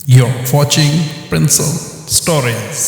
You're watching Princel Stories.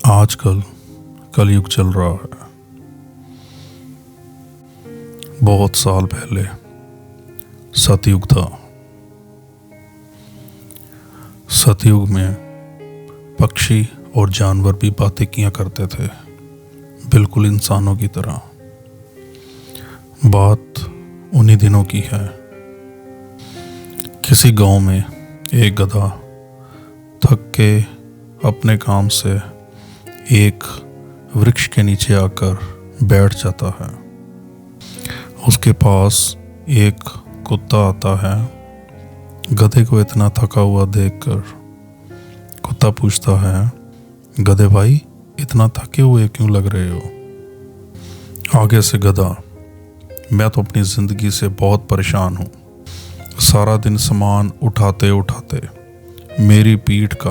आजकल कलयुग चल रहा है। बहुत साल पहले सतयुग था। सतयुग में पक्षी और जानवर भी बातें किया करते थे, बिल्कुल इंसानों की तरह। बात उन्हीं दिनों की है। किसी गांव में एक गधा थक के अपने काम से एक वृक्ष के नीचे आकर बैठ जाता है। उसके पास एक कुत्ता आता है। गधे को इतना थका हुआ देखकर कुत्ता पूछता है, गधे भाई, इतना थके हुए क्यों लग रहे हो? आगे से गधा, मैं तो अपनी ज़िंदगी से बहुत परेशान हूँ। सारा दिन सामान उठाते उठाते मेरी पीठ का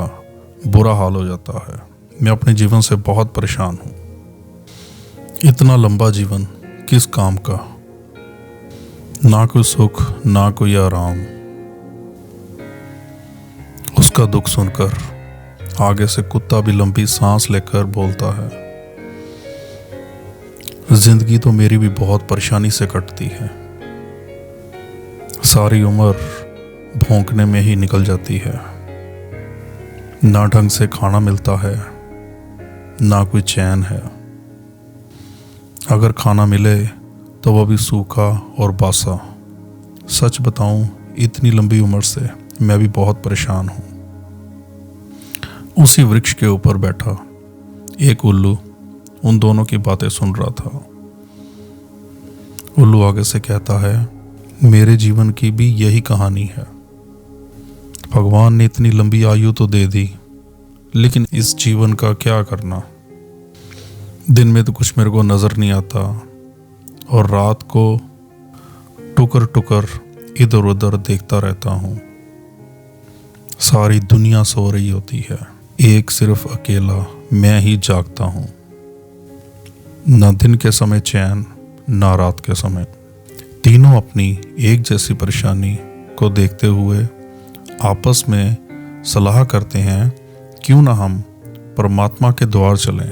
बुरा हाल हो जाता है। मैं अपने जीवन से बहुत परेशान हूँ। इतना लंबा जीवन किस काम का? ना कोई सुख, ना कोई आराम। उसका दुख सुनकर आगे से कुत्ता भी लंबी सांस लेकर बोलता है, जिंदगी तो मेरी भी बहुत परेशानी से कटती है। सारी उम्र भौंकने में ही निकल जाती है। ना ढंग से खाना मिलता है, ना कोई चैन है। अगर खाना मिले तो वह भी सूखा और बासा। सच बताऊं, इतनी लंबी उम्र से मैं भी बहुत परेशान हूं। उसी वृक्ष के ऊपर बैठा एक उल्लू उन दोनों की बातें सुन रहा था। उल्लू आगे से कहता है, मेरे जीवन की भी यही कहानी है। भगवान ने इतनी लंबी आयु तो दे दी, लेकिन इस जीवन का क्या करना? दिन में तो कुछ मेरे को नजर नहीं आता और रात को टुकर टुकर इधर उधर देखता रहता हूँ। सारी दुनिया सो रही होती है, एक सिर्फ अकेला मैं ही जागता हूँ। न दिन के समय चैन, न रात के समय। तीनों अपनी एक जैसी परेशानी को देखते हुए आपस में सलाह करते हैं, क्यों ना हम परमात्मा के द्वार चलें।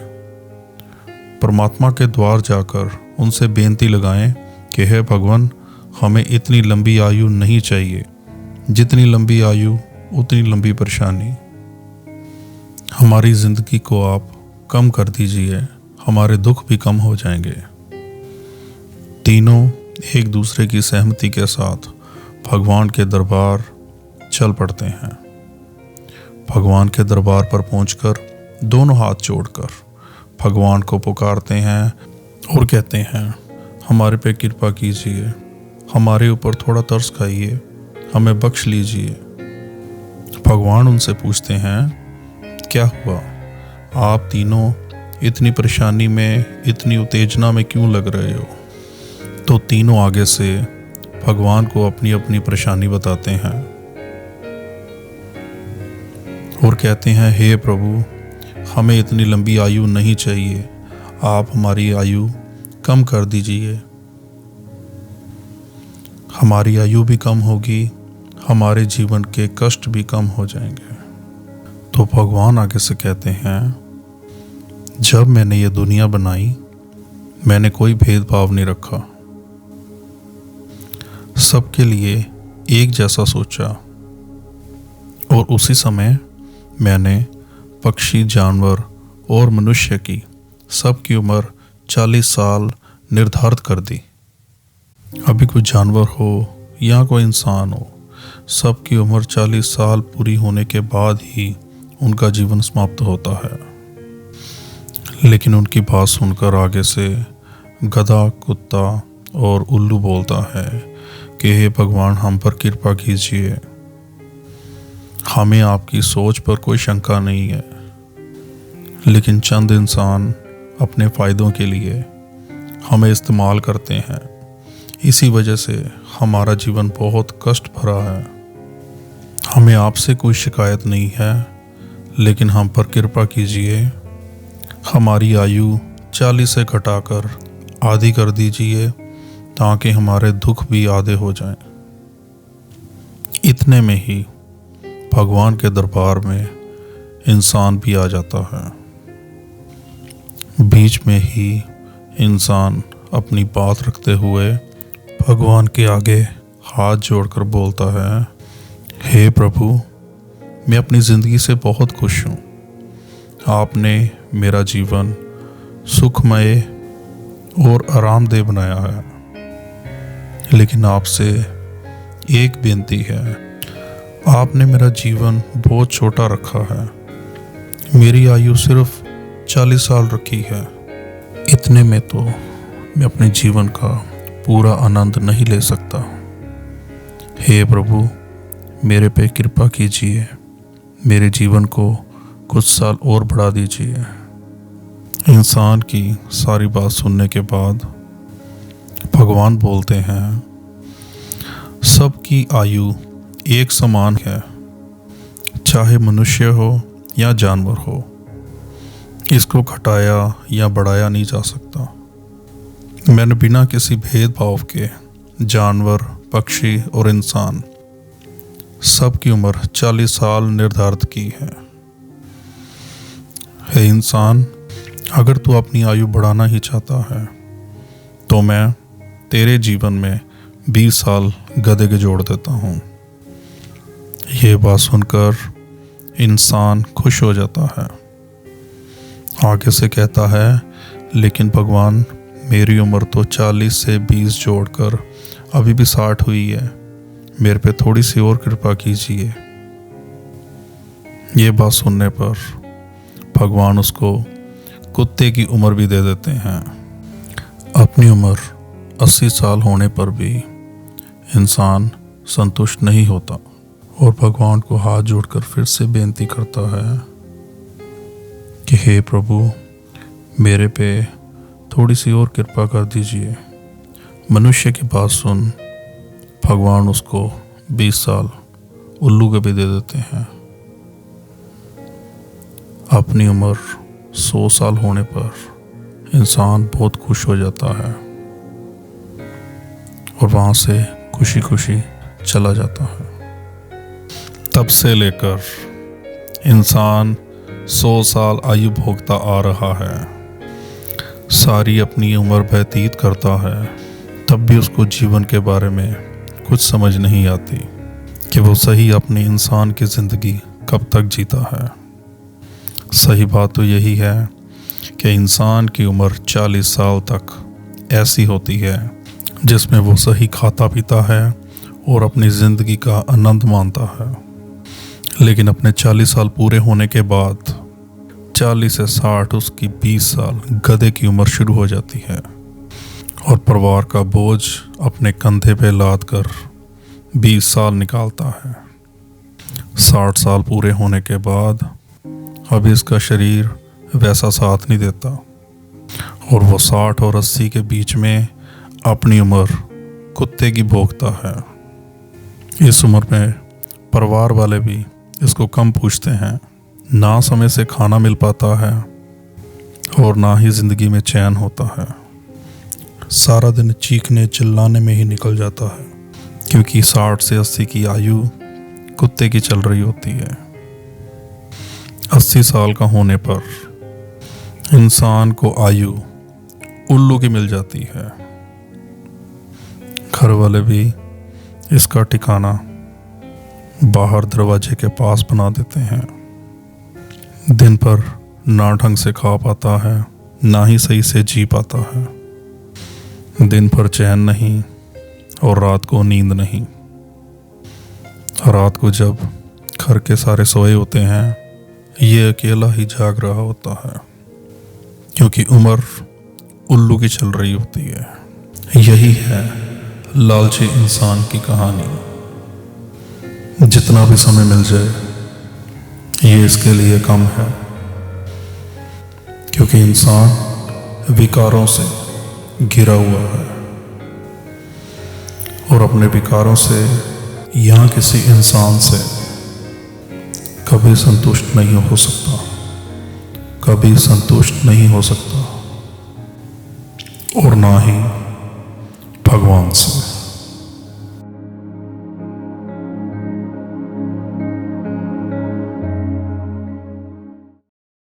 परमात्मा के द्वार जाकर उनसे बेनती लगाएं कि हे भगवान, हमें इतनी लंबी आयु नहीं चाहिए। जितनी लंबी आयु उतनी लंबी परेशानी। हमारी ज़िंदगी को आप कम कर दीजिए, हमारे दुख भी कम हो जाएंगे। तीनों एक दूसरे की सहमति के साथ भगवान के दरबार चल पड़ते हैं। भगवान के दरबार पर पहुंचकर दोनों हाथ जोड़कर भगवान को पुकारते हैं और कहते हैं, हमारे पे कृपा कीजिए, हमारे ऊपर थोड़ा तरस खाइए, हमें बख्श लीजिए। भगवान उनसे पूछते हैं, क्या हुआ? आप तीनों इतनी परेशानी में, इतनी उत्तेजना में क्यों लग रहे हो? तो तीनों आगे से भगवान को अपनी अपनी परेशानी बताते हैं और कहते हैं, हे प्रभु, हमें इतनी लंबी आयु नहीं चाहिए। आप हमारी आयु कम कर दीजिए। हमारी आयु भी कम होगी, हमारे जीवन के कष्ट भी कम हो जाएंगे। तो भगवान आगे से कहते हैं, जब मैंने ये दुनिया बनाई, मैंने कोई भेदभाव नहीं रखा। सबके लिए एक जैसा सोचा और उसी समय मैंने पक्षी, जानवर और मनुष्य की सबकी उम्र 40 साल निर्धारित कर दी। अभी कोई जानवर हो या कोई इंसान हो, सबकी उम्र 40 साल पूरी होने के बाद ही उनका जीवन समाप्त होता है। लेकिन उनकी बात सुनकर आगे से गधा, कुत्ता और उल्लू बोलता है कि हे भगवान, हम पर कृपा कीजिए। हमें आपकी सोच पर कोई शंका नहीं है, लेकिन चंद इंसान अपने फ़ायदों के लिए हमें इस्तेमाल करते हैं। इसी वजह से हमारा जीवन बहुत कष्ट भरा है। हमें आपसे कोई शिकायत नहीं है, लेकिन हम पर कृपा कीजिए। हमारी आयु 40 से घटाकर आधी कर दीजिए, ताकि हमारे दुख भी आधे हो जाएं। इतने में ही भगवान के दरबार में इंसान भी आ जाता है। बीच में ही इंसान अपनी बात रखते हुए भगवान के आगे हाथ जोड़कर बोलता है, हे प्रभु, मैं अपनी ज़िंदगी से बहुत खुश हूँ। आपने मेरा जीवन सुखमय और आरामदेह बनाया है, लेकिन आपसे एक बेनती है। आपने मेरा जीवन बहुत छोटा रखा है। मेरी आयु सिर्फ 40 साल रखी है। इतने में तो मैं अपने जीवन का पूरा आनंद नहीं ले सकता। हे प्रभु, मेरे पे कृपा कीजिए, मेरे जीवन को कुछ साल और बढ़ा दीजिए। इंसान की सारी बात सुनने के बाद भगवान बोलते हैं, सबकी आयु एक समान है, चाहे मनुष्य हो या जानवर हो। इसको घटाया या बढ़ाया नहीं जा सकता। मैंने बिना किसी भेदभाव के जानवर, पक्षी और इंसान सबकी उम्र 40 साल निर्धारित की है। हे इंसान, अगर तू अपनी आयु बढ़ाना ही चाहता है तो मैं तेरे जीवन में 20 साल गधे के जोड़ देता हूँ। ये बात सुनकर इंसान खुश हो जाता है। आगे से कहता है, लेकिन भगवान, मेरी उम्र तो 40 से 20 जोड़कर अभी भी 60 हुई है। मेरे पे थोड़ी सी और कृपा कीजिए। ये बात सुनने पर भगवान उसको कुत्ते की उम्र भी दे देते हैं। अपनी उम्र 80 साल होने पर भी इंसान संतुष्ट नहीं होता और भगवान को हाथ जोड़कर फिर से बेनती करता है कि हे प्रभु, मेरे पे थोड़ी सी और कृपा कर दीजिए। मनुष्य की बात सुन भगवान उसको 20 साल उल्लू के भी दे देते हैं। अपनी उम्र 100 साल होने पर इंसान बहुत खुश हो जाता है और वहाँ से खुशी खुशी चला जाता है। तब से लेकर इंसान 100 साल आयु भोगता आ रहा है। सारी अपनी उम्र व्यतीत करता है, तब भी उसको जीवन के बारे में कुछ समझ नहीं आती कि वो सही अपनी इंसान की ज़िंदगी कब तक जीता है। सही बात तो यही है कि इंसान की उम्र 40 साल तक ऐसी होती है जिसमें वो सही खाता पीता है और अपनी ज़िंदगी का आनंद मानता है। लेकिन अपने 40 साल पूरे होने के बाद 40 से 60 उसकी 20 साल गधे की उम्र शुरू हो जाती है और परिवार का बोझ अपने कंधे पे लाद कर 20 साल निकालता है। 60 साल पूरे होने के बाद अब इसका शरीर वैसा साथ नहीं देता और वो 60 और 80 के बीच में अपनी उम्र कुत्ते की भोगता है। इस उम्र में परिवार वाले भी इसको कम पूछते हैं। ना समय से खाना मिल पाता है और ना ही ज़िंदगी में चैन होता है। सारा दिन चीखने चिल्लाने में ही निकल जाता है, क्योंकि 60 से 80 की आयु कुत्ते की चल रही होती है। 80 साल का होने पर इंसान को आयु उल्लू की मिल जाती है। घर वाले भी इसका ठिकाना बाहर दरवाजे के पास बना देते हैं। दिन पर ना ढंग से खा पाता है, ना ही सही से जी पाता है। दिन भर चैन नहीं और रात को नींद नहीं। रात को जब घर के सारे सोए होते हैं, ये अकेला ही जाग रहा होता है, क्योंकि उम्र उल्लू की चल रही होती है। यही है लालची इंसान की कहानी। जितना भी समय मिल जाए ये इसके लिए कम है, क्योंकि इंसान विकारों से घिरा हुआ है और अपने विकारों से या किसी इंसान से कभी संतुष्ट नहीं हो सकता, कभी संतुष्ट नहीं हो सकता, और ना ही भगवान से।